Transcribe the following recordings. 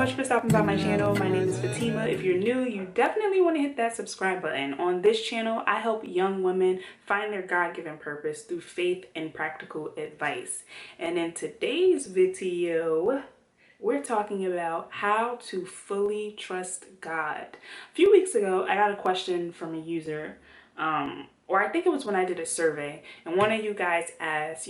much for stopping by my channel. My name is Fatima. If you're new, you definitely want to hit that subscribe button. On this channel, I help young women find their God-given purpose through faith and practical advice. And in today's video, we're talking about how to fully trust God. A few weeks ago, I got a question from a user, or I think it was when I did a survey, and one of you guys asked,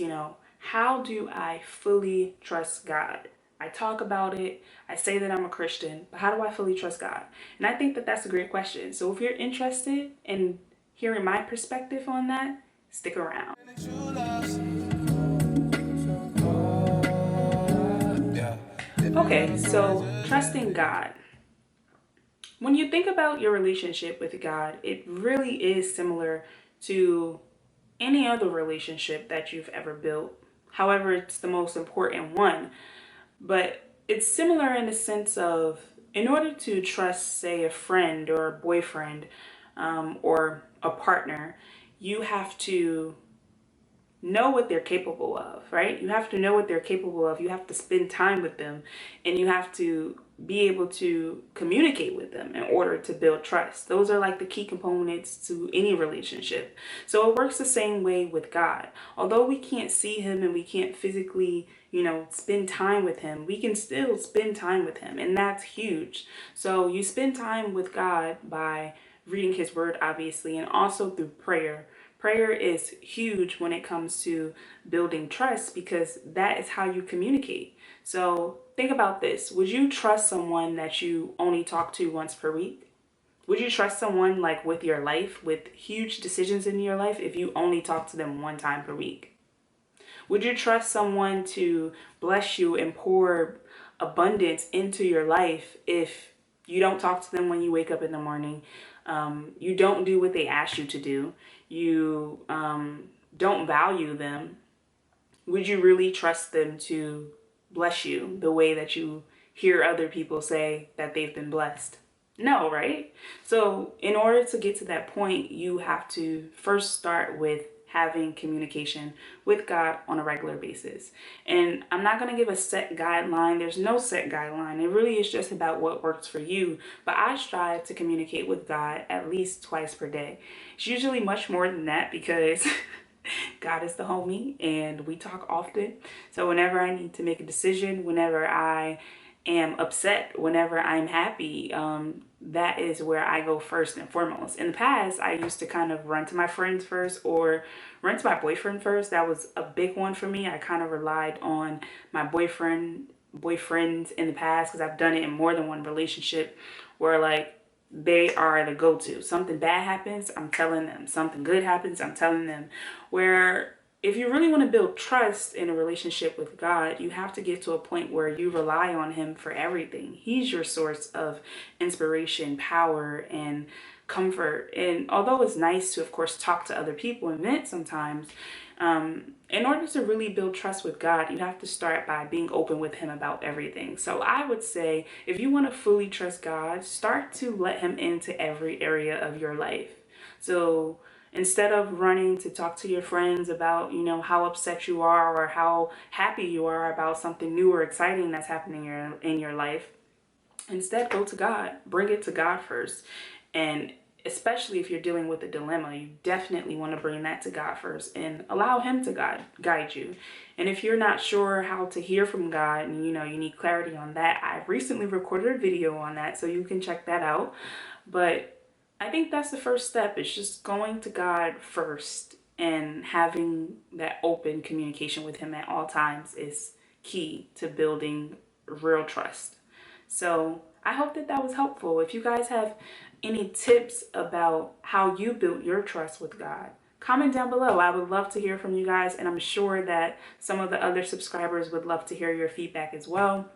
how do I fully trust God? I talk about it, I say that I'm a Christian, but how do I fully trust God? And I think that that's a great question. So if you're interested in hearing my perspective on that, stick around. Okay, so trusting God. When you think about your relationship with God, it really is similar to any other relationship that you've ever built. However, it's the most important one. But it's similar in the sense of, in order to trust, say, a friend or a boyfriend or a partner, you have to know what they're capable of, right? You have to know what they're capable of. You have to spend time with them, and you have to be able to communicate with them in order to build trust. Those are like the key components to any relationship. So it works the same way with God. Although we can't see him and we can't physically, spend time with him, we can still spend time with him, and that's huge. So you spend time with God by reading his word, obviously, and also through prayer. Prayer is huge when it comes to building trust, because that is how you communicate. So think about this. Would you trust someone that you only talk to once per week? Would you trust someone like with your life, with huge decisions in your life, if you only talk to them one time per week? Would you trust someone to bless you and pour abundance into your life if you don't talk to them when you wake up in the morning? You don't do what they ask you to do. You don't value them. Would you really trust them to bless you the way that you hear other people say that they've been blessed? No, right? So in order to get to that point, you have to first start with having communication with God on a regular basis. And I'm not going to give a set guideline. There's no set guideline. It really is just about what works for you. But I strive to communicate with God at least twice per day. It's usually much more than that, because God is the homie and we talk often. So whenever I need to make a decision, whenever I am upset, whenever I'm happy, that is where I go first and foremost. In the past, I used to kind of run to my friends first or run to my boyfriend first. That was a big one for me. I kind of relied on my boyfriends in the past, because I've done it in more than one relationship, where like they are the go-to. Something bad happens, I'm telling them. Something good happens, I'm telling them. Where if you really want to build trust in a relationship with God, you have to get to a point where you rely on him for everything. He's your source of inspiration, power, and comfort. And although it's nice to, of course, talk to other people and vent sometimes, in order to really build trust with God, you have to start by being open with him about everything. So I would say, if you want to fully trust God, start to let him into every area of your life. So instead of running to talk to your friends about, how upset you are or how happy you are about something new or exciting that's happening in your life, instead go to God. Bring it to God first. And especially if you're dealing with a dilemma, you definitely want to bring that to God first and allow him to guide you. And if you're not sure how to hear from God and you need clarity on that, I recently recorded a video on that, so you can check that out. But I think that's the first step. It's just going to God first, and having that open communication with him at all times is key to building real trust. So I hope that was helpful. If you guys have any tips about how you built your trust with God, comment down below. I would love to hear from you guys, and I'm sure that some of the other subscribers would love to hear your feedback as well.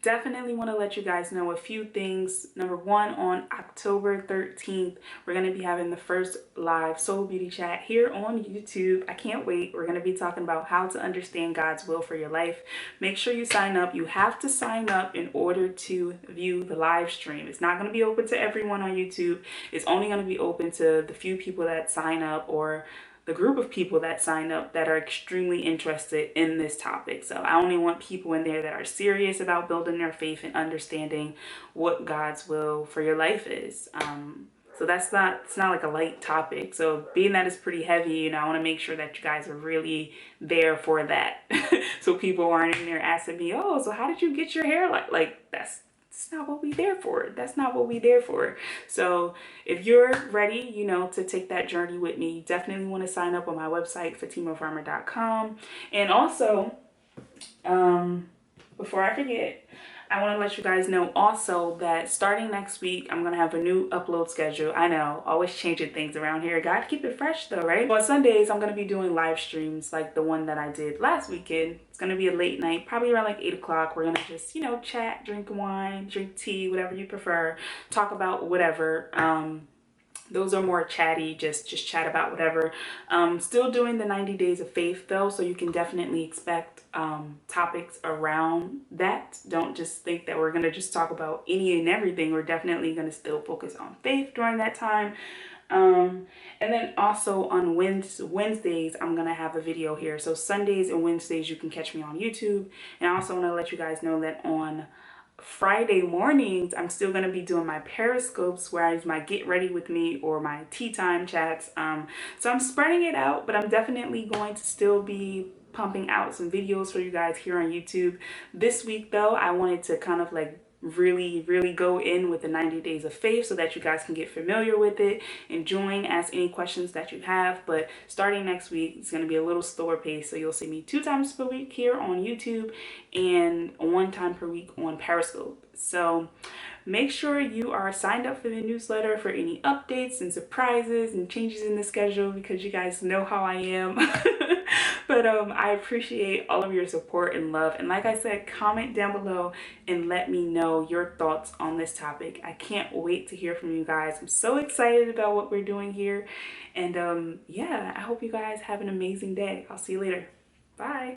Definitely want to let you guys know a few things. Number one, on October 13th, we're going to be having the first live Soul Beauty Chat here on YouTube. I can't wait. We're going to be talking about how to understand God's will for your life. Make sure you sign up. You have to sign up in order to view the live stream. It's not going to be open to everyone on YouTube. It's only going to be open to the few people that sign up, or the group of people that sign up that are extremely interested in this topic. So I only want people in there that are serious about building their faith and understanding what God's will for your life is. So it's not like a light topic. So being that it's pretty heavy, I want to make sure that you guys are really there for that. So people aren't in there asking me, oh, so how did you get your hair like that's not what we there for. That's not what we there for. So if you're ready, to take that journey with me, you definitely want to sign up on my website, FatimaFarmer.com. And also, before I forget, I want to let you guys know also that starting next week, I'm going to have a new upload schedule. I know, always changing things around here. Got to keep it fresh though, right? On Sundays, I'm going to be doing live streams like the one that I did last weekend. It's going to be a late night, probably around like 8 o'clock. We're going to just, chat, drink wine, drink tea, whatever you prefer, talk about whatever. Those are more chatty, just chat about whatever. Still doing the 90 days of faith though, so you can definitely expect topics around that. Don't just think that we're gonna just talk about any and everything. We're definitely gonna still focus on faith during that time. And then also on Wednesdays, I'm gonna have a video here. So Sundays and Wednesdays, you can catch me on YouTube. And I also want to let you guys know that on Friday mornings, I'm still going to be doing my Periscopes where I use my Get Ready With Me or my Tea Time chats. So I'm spreading it out, but I'm definitely going to still be pumping out some videos for you guys here on YouTube. This week, though, I wanted to kind of like really go in with the 90 days of faith so that you guys can get familiar with it and join, ask any questions that you have. But starting next week, it's going to be a little slower pace, so you'll see me 2 times per week here on YouTube and 1 time per week on Periscope. So make sure you are signed up for the newsletter for any updates and surprises and changes in the schedule, because you guys know how I am. But I appreciate all of your support and love. And like I said, comment down below and let me know your thoughts on this topic. I can't wait to hear from you guys. I'm so excited about what we're doing here. And yeah, I hope you guys have an amazing day. I'll see you later. Bye.